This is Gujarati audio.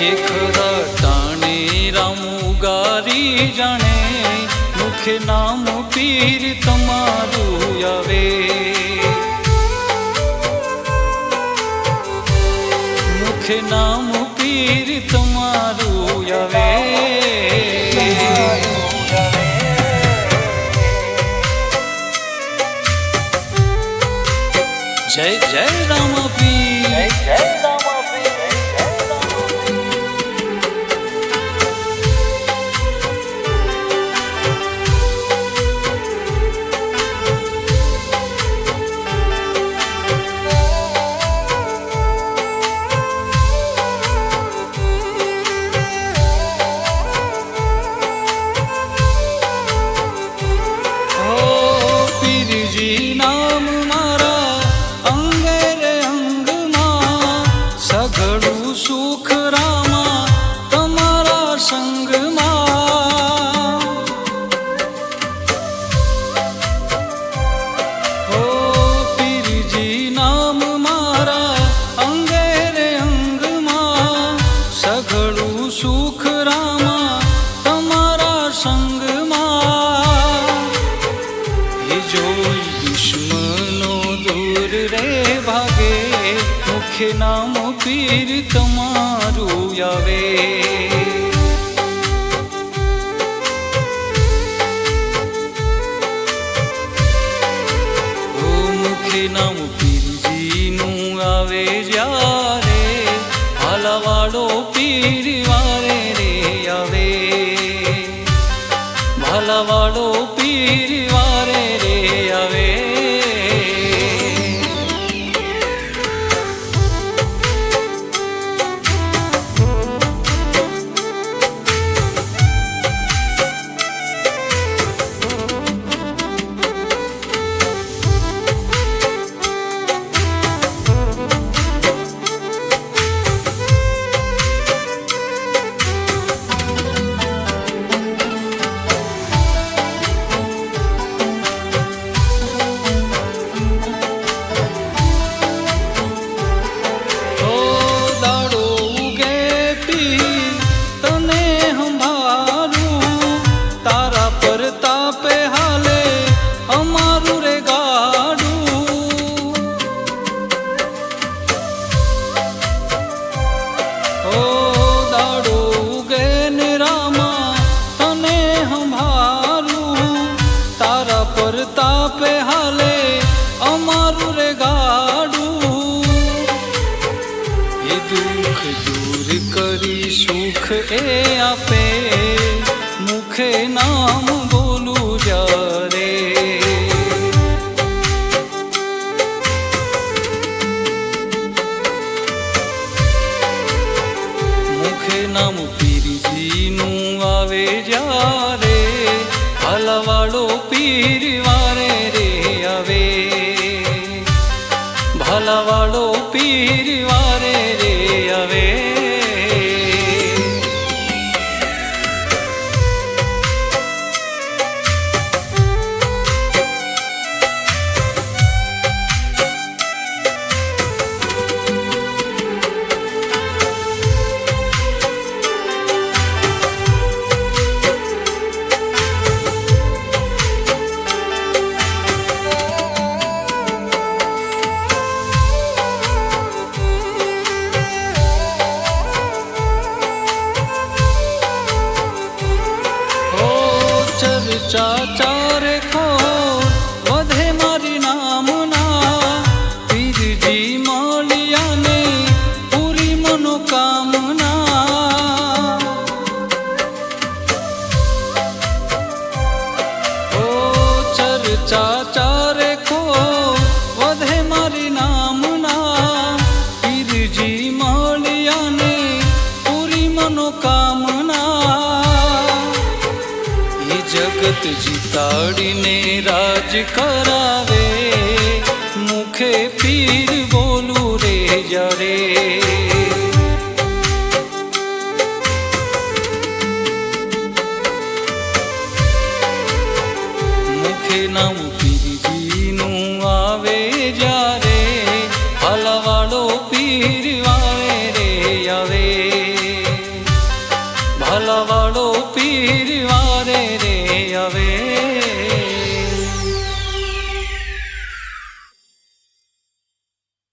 કે ખરા ટાણે રામ ઉગારી જાણે મુખે નામ પીર તમારું આવે મુખે નામ પીર તમારું આવે જય જય રામ પીર જય રામ પીર સુખ રામા તમારા સંગમાં હો પીરજી નામ મારા અંગે રે અંગમાં સઘળું સુખ રામા તમારા સંગમાં એ જોઈ દુશ્મનો દૂર રે ભાગે મુખે નામ પીર તમારું આવે ઓ મુખે નામ પીરજીનું આવે જ્યારે ભાલાવાળો પીર વારે રે આવે ભાલાવાળો પીર વારે રે આવે તાપે હાલે અમારું રે ગાડું ઓ દાડો ઉગે ને રામા તને હંભારું તારા પર તાપે હાલે અમારું રે ગાડું એ દુઃખ દૂર કરી સુખ એ આપે મુખે નામ બોલું જારે મુખે નામ પીરજીનું આવે જ્યારે ભાલાવાળો પીર વારે રે આવે ભાલાવાળો પીર વારે રે આવે ચારે ખોર વધે મારી નામના પીરજી મળ્યાને પૂરી મનોકામના ઓ ચર્ચા ચારે ખોર વધે મારી નામના પીરજી મળ્યાને પૂરી મનોકામના જગત જીતાડીને રાજ કરાવે મુખે પીર બોલું રે જ્યારે મુખે નામ પીરજીનું આવે જ્યારે ભાલાવાળો પીર વારે રે આવે હલવાડો પીર